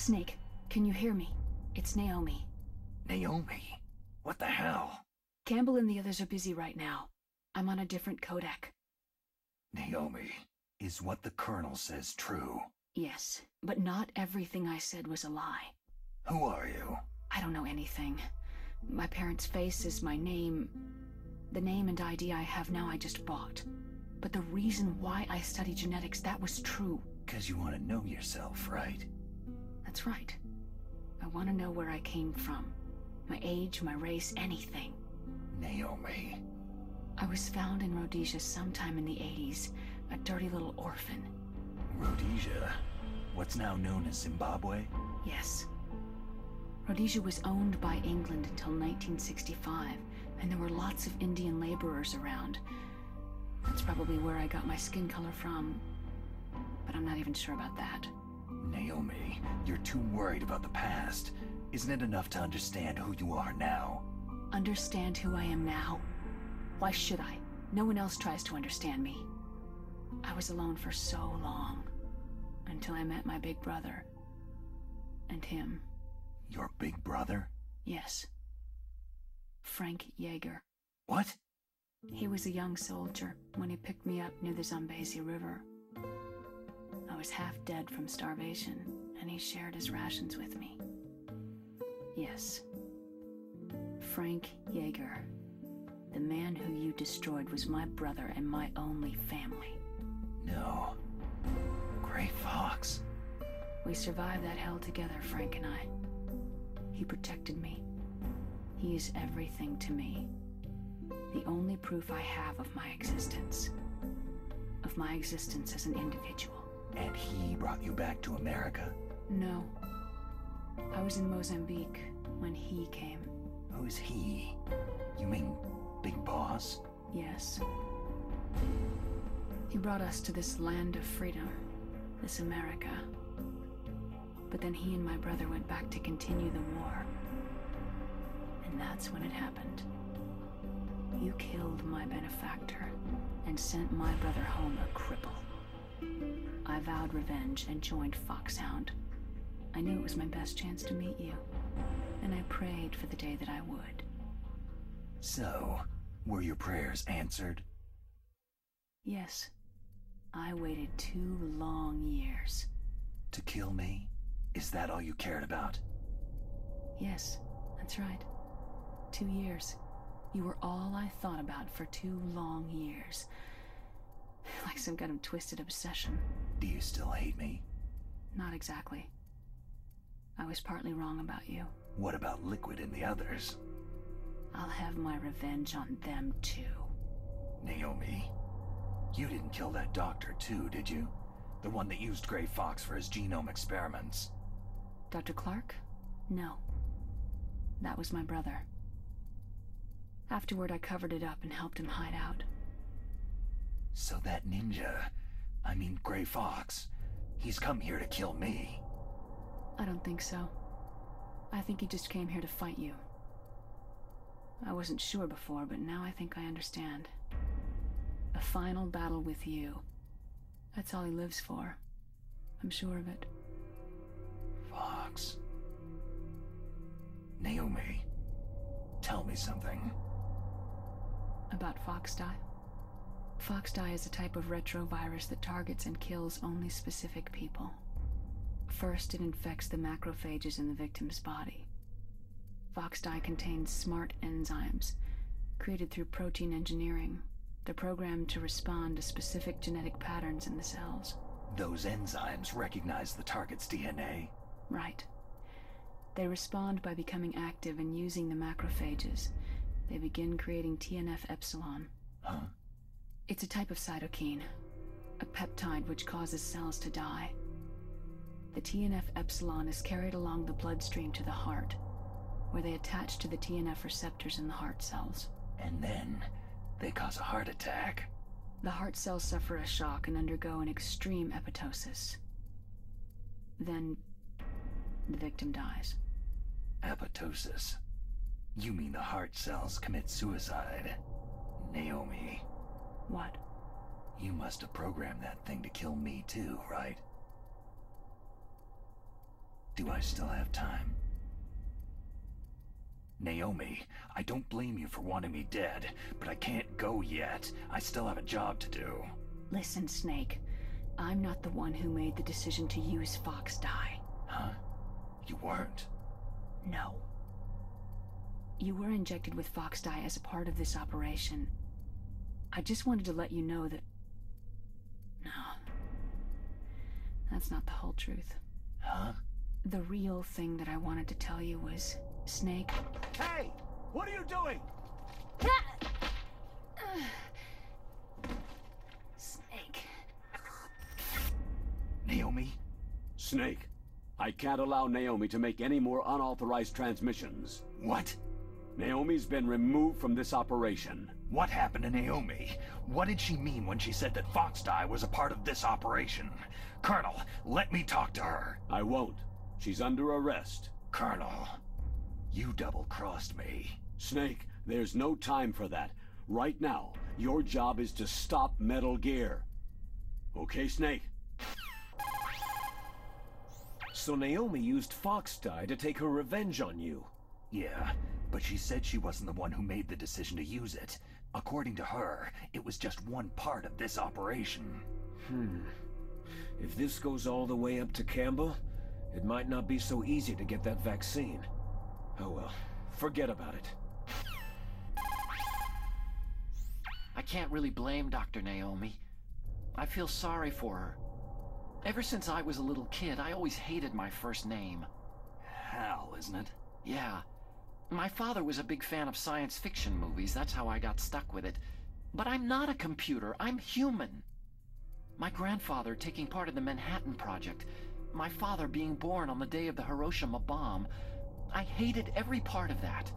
Snake, can you hear me? It's Naomi. Naomi? What the hell? Campbell and the others are busy right now. I'm on a different codec. Naomi, is what the Colonel says true? Yes, but not everything I said was a lie. Who are you? I don't know anything. My parents' face is my name. The name and ID I have now I just bought. But the reason why I study genetics, that was true. 'Cause you want to know yourself, right? That's right. I want to know where I came from. My age, my race, anything. Naomi. I was found in Rhodesia sometime in the 80s, a dirty little orphan. Rhodesia? What's now known as Zimbabwe? Yes. Rhodesia was owned by England until 1965, and there were lots of Indian laborers around. That's probably where I got my skin color from, but I'm not even sure about that. Naomi, you're too worried about the past. Isn't it enough to understand who you are now? Understand who I am now? Why should I? No one else tries to understand me. I was alone for so long, until I met my big brother. And him. Your big brother? Yes. Frank Yeager. What? He was a young soldier when he picked me up near the Zambezi River. I was half dead from starvation, and he shared his rations with me. Yes. Frank Yeager. The man who you destroyed was my brother and my only family. No. Gray Fox. We survived that hell together, Frank and I. He protected me. He is everything to me. The only proof I have of my existence. Of my existence as an individual. And he brought you back to America? No. I was in Mozambique when he came. Who's he? You mean Big Boss? Yes. He brought us to this land of freedom, this America. But then he and my brother went back to continue the war. And that's when it happened. You killed my benefactor and sent my brother home a cripple. I vowed revenge and joined Fox Hound. I knew it was my best chance to meet you, and I prayed for the day that I would. So, were your prayers answered? Yes. I waited 2 long years. To kill me? Is that all you cared about? Yes, that's right. 2 years. You were all I thought about for 2 long years. Like some kind of twisted obsession. Do you still hate me? Not exactly. I was partly wrong about you. What about Liquid and the others? I'll have my revenge on them too. Naomi, you didn't kill that doctor too, did you? The one that used Gray Fox for his genome experiments. Dr. Clark? No. That was my brother. Afterward, I covered it up and helped him hide out. So that ninja, I mean Gray Fox, he's come here to kill me. I don't think so. I think he just came here to fight you. I wasn't sure before, but now I think I understand. A final battle with you. That's all he lives for. I'm sure of it. Fox. Naomi, tell me something. About Foxdie? Foxdie is a type of retrovirus that targets and kills only specific people. First, it infects the macrophages in the victim's body. Foxdie contains smart enzymes, created through protein engineering. They're programmed to respond to specific genetic patterns in the cells. Those enzymes recognize the target's DNA? Right. They respond by becoming active and using the macrophages. They begin creating TNF-epsilon. Huh? It's a type of cytokine, a peptide which causes cells to die. The TNF-epsilon is carried along the bloodstream to the heart, where they attach to the TNF receptors in the heart cells. And then they cause a heart attack. The heart cells suffer a shock and undergo an extreme apoptosis. Then the victim dies. Apoptosis? You mean the heart cells commit suicide? Naomi. What? You must have programmed that thing to kill me too, right? Do I still have time? Naomi, I don't blame you for wanting me dead, but I can't go yet. I still have a job to do. Listen, Snake. I'm not the one who made the decision to use Fox dye. Huh? You weren't? No. You were injected with Fox dye as a part of this operation. I just wanted to let you know that... No. That's not the whole truth. Huh? The real thing that I wanted to tell you was... Snake... Hey! What are you doing? Snake... Naomi? Snake, I can't allow Naomi to make any more unauthorized transmissions. What? Naomi's been removed from this operation. What happened to Naomi? What did she mean when she said that Fox dye was a part of this operation? Colonel, let me talk to her. I won't. She's under arrest. Colonel, you double-crossed me. Snake, there's no time for that. Right now, your job is to stop Metal Gear. Okay, Snake? So Naomi used Fox dye to take her revenge on you. Yeah, but she said she wasn't the one who made the decision to use it. According to her, it was just one part of this operation. If this goes all the way up to Campbell, it might not be so easy to get that vaccine. Oh well, forget about it. I can't really blame Dr. Naomi. I feel sorry for her. Ever since I was a little kid, I always hated my first name. Hal, isn't it? Yeah. My father was a big fan of science fiction movies, that's how I got stuck with it. But I'm not a computer, I'm human. My grandfather taking part in the Manhattan Project, my father being born on the day of the Hiroshima bomb. I hated every part of that.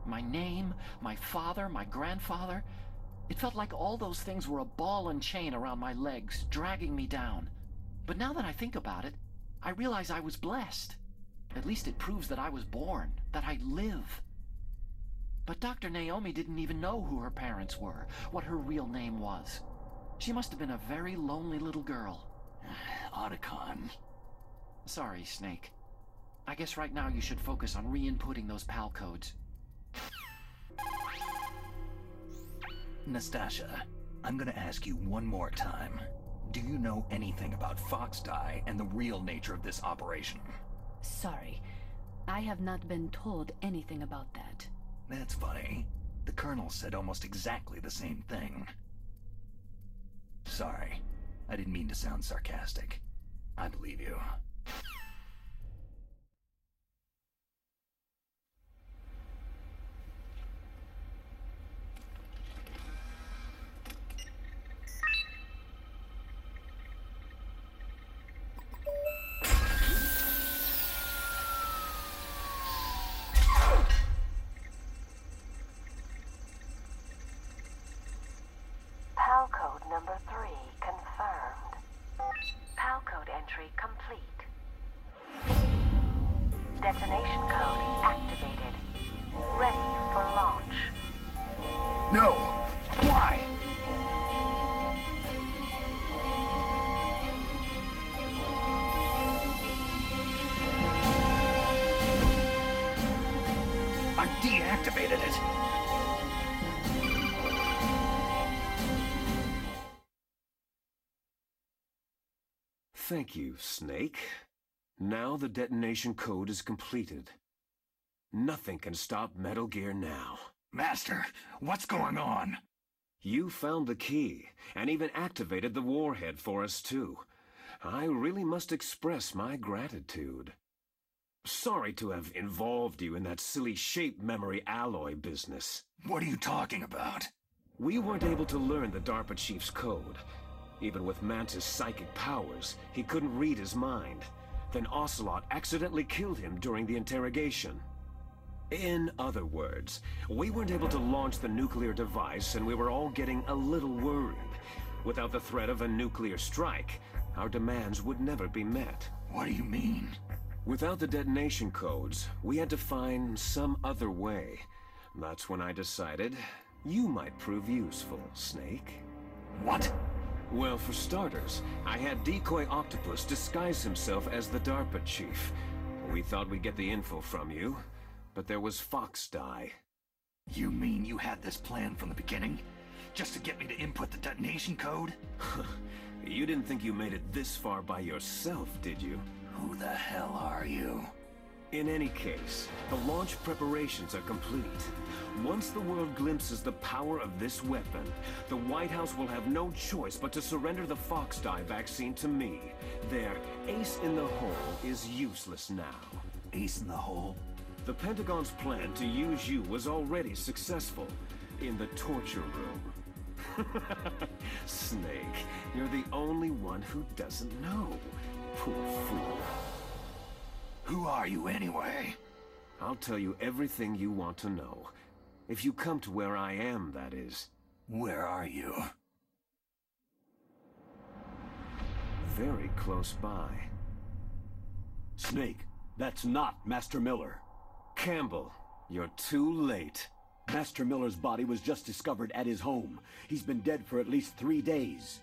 My name, my father, my grandfather. It felt like all those things were a ball and chain around my legs, dragging me down. But now that I think about it, I realize I was blessed. At least it proves that I was born, that I live. But Dr. Naomi didn't even know who her parents were, what her real name was. She must have been a very lonely little girl. Otacon. Sorry, Snake. I guess right now you should focus on re-inputting those PAL codes. Nastasha, I'm gonna ask you one more time. Do you know anything about Fox dye and the real nature of this operation? Sorry. I have not been told anything about that. That's funny. The Colonel said almost exactly the same thing. Sorry. I didn't mean to sound sarcastic. I believe you. PAL code number 3 confirmed. PAL code entry complete. Detonation code activated. Ready for launch. No! Why? I deactivated it! Thank you, Snake. Now the detonation code is completed. Nothing can stop Metal Gear now. Master, what's going on? You found the key, and even activated the warhead for us too. I really must express my gratitude. Sorry to have involved you in that silly shape memory alloy business. What are you talking about? We weren't able to learn the DARPA chief's code. Even with Mantis' psychic powers, he couldn't read his mind. Then Ocelot accidentally killed him during the interrogation. In other words, we weren't able to launch the nuclear device, and we were all getting a little worried. Without the threat of a nuclear strike, our demands would never be met. What do you mean? Without the detonation codes, we had to find some other way. That's when I decided you might prove useful, Snake. What? Well, for starters, I had Decoy Octopus disguise himself as the DARPA chief. We thought we'd get the info from you, but there was Fox Die. You mean you had this plan from the beginning? Just to get me to input the detonation code? You didn't think you made it this far by yourself, did you? Who the hell are you? In any case, the launch preparations are complete. Once the world glimpses the power of this weapon, the White House will have no choice but to surrender the Fox Die vaccine to me. Their ace in the hole is useless now. Ace in the hole? The Pentagon's plan to use you was already successful in the torture room. Snake, you're the only one who doesn't know. Poor fool. Who are you anyway? I'll tell you everything you want to know. If you come to where I am, that is. Where are you? Very close by. Snake, that's not Master Miller. Campbell, you're too late. Master Miller's body was just discovered at his home. He's been dead for at least 3 days.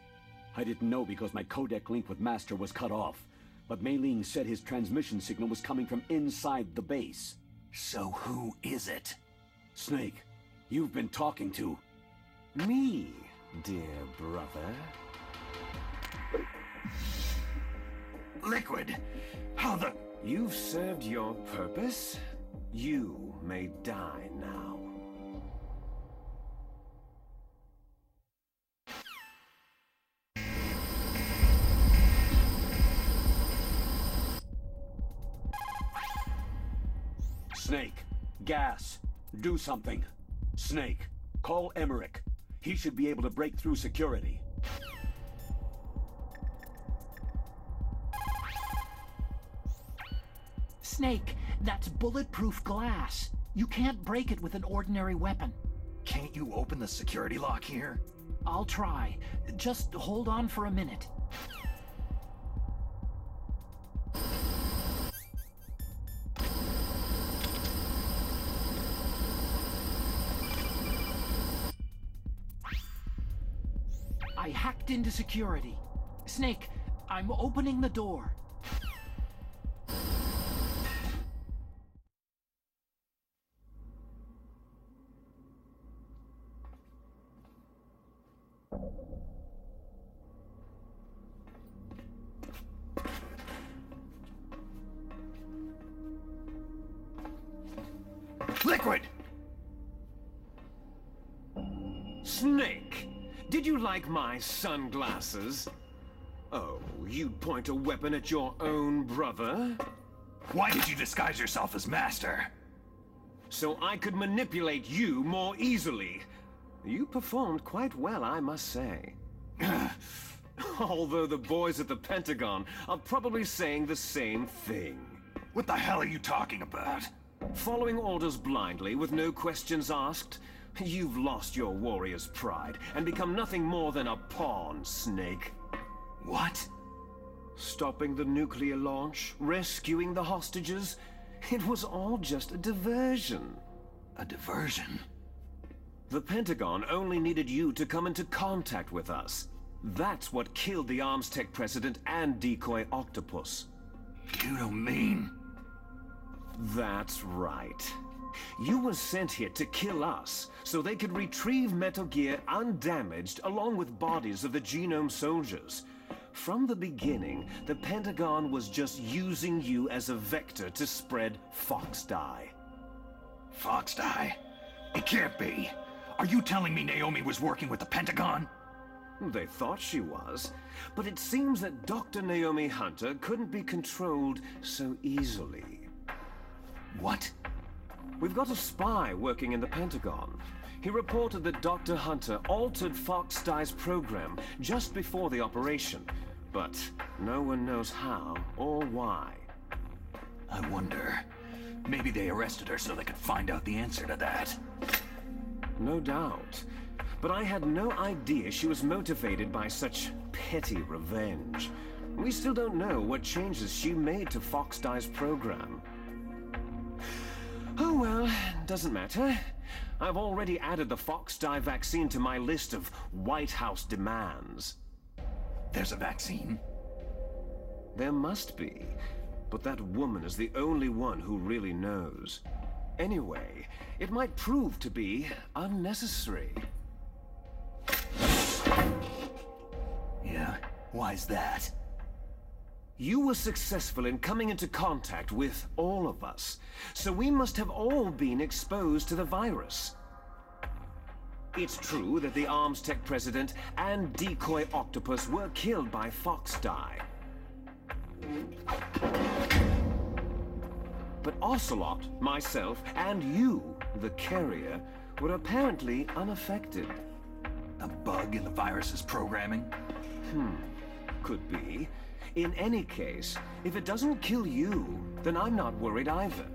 I didn't know because my codec link with Master was cut off. But Mei Ling said his transmission signal was coming from inside the base. So who is it? Snake, you've been talking to... Me, dear brother. Liquid! How the... You've served your purpose. You may die now. Snake, gas, do something. Snake, call Emmerich. He should be able to break through security. Snake, that's bulletproof glass. You can't break it with an ordinary weapon. Can't you open the security lock here? I'll try. Just hold on for a minute. I hacked into security. Snake, I'm opening the door. Liquid! Snake! Did you like my sunglasses? Oh, you'd point a weapon at your own brother? Why did you disguise yourself as Master? So I could manipulate you more easily. You performed quite well, I must say. Although the boys at the Pentagon are probably saying the same thing. What the hell are you talking about? Following orders blindly with no questions asked? You've lost your warrior's pride and become nothing more than a pawn, Snake. What? Stopping the nuclear launch, rescuing the hostages, it was all just a diversion. A diversion? The Pentagon only needed you to come into contact with us. That's what killed the Arms Tech president and Decoy Octopus. You don't mean... That's right. You were sent here to kill us, so they could retrieve Metal Gear undamaged along with bodies of the Genome soldiers. From the beginning, the Pentagon was just using you as a vector to spread Fox Die. Fox Die? It can't be. Are you telling me Naomi was working with the Pentagon? They thought she was, but it seems that Dr. Naomi Hunter couldn't be controlled so easily. What? We've got a spy working in the Pentagon. He reported that Dr. Hunter altered Fox Die's program just before the operation, but no one knows how or why. I wonder... maybe they arrested her so they could find out the answer to that. No doubt. But I had no idea she was motivated by such petty revenge. We still don't know what changes she made to Fox Die's program. Oh well, doesn't matter. I've already added the Fox Die vaccine to my list of White House demands. there's a vaccine? There must be, but that woman is the only one who really knows. Anyway, it might prove to be unnecessary. Yeah? Why's that? You were successful in coming into contact with all of us, so we must have all been exposed to the virus. It's true that the Arms Tech president and decoy octopus were killed by Fox dye. But Ocelot, myself, and you, the carrier, were apparently unaffected. A bug in the virus's programming? Could be. In any case, if it doesn't kill you, then I'm not worried either.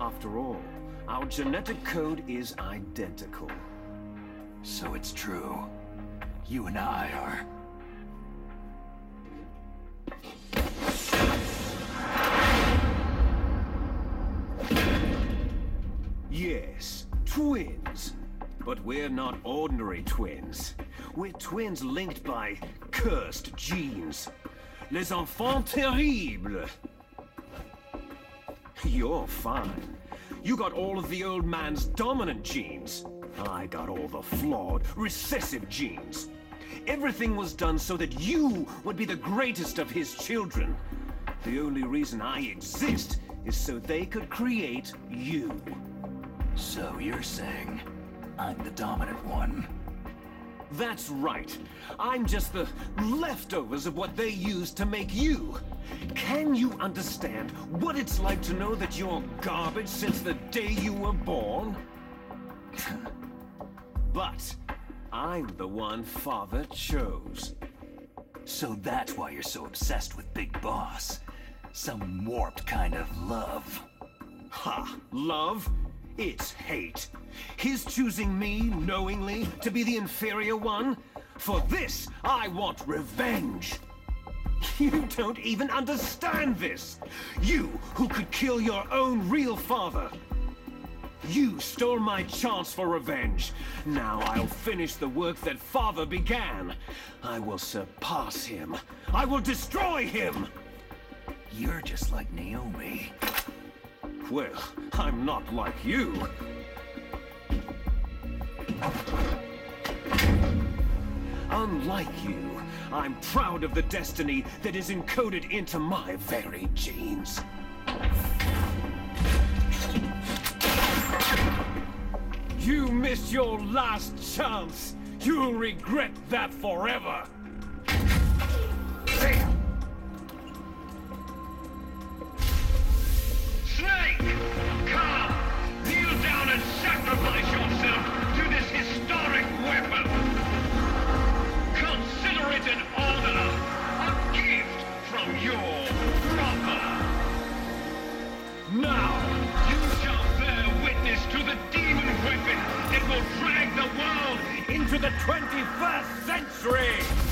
After all, our genetic code is identical. So it's true. You and I are... Yes, twins. But we're not ordinary twins. We're twins linked by cursed genes. Les enfants terribles. You're fine. You got all of the old man's dominant genes. I got all the flawed, recessive genes. Everything was done so that you would be the greatest of his children. The only reason I exist is so they could create you. So you're saying I'm the dominant one? That's right. I'm just the leftovers of what they used to make you. Can you understand what it's like to know that you're garbage since the day you were born? But I'm the one Father chose. So that's why you're so obsessed with Big Boss. Some warped kind of love. Ha! Love? It's hate. His choosing me, knowingly, to be the inferior one? For this, I want revenge. You don't even understand this. You, who could kill your own real father. You stole my chance for revenge. Now I'll finish the work that Father began. I will surpass him. I will destroy him. You're just like Naomi. Well, I'm not like you. Unlike you, I'm proud of the destiny that is encoded into my very genes. You missed your last chance. You'll regret that forever. Snake! Come! Kneel down and sacrifice yourself to this historic weapon! Consider it an honor, a gift from your brother! Now! You shall bear witness to the demon weapon that will drag the world Into the 21st century!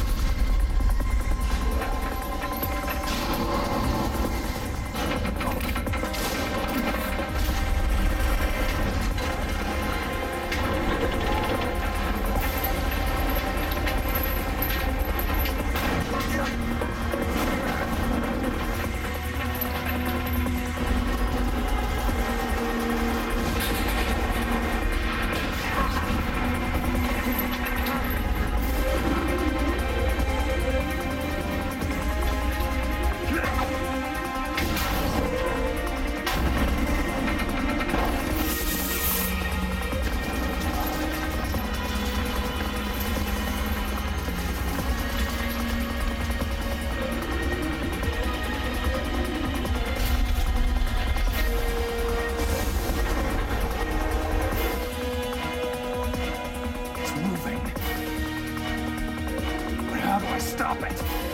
Stop it!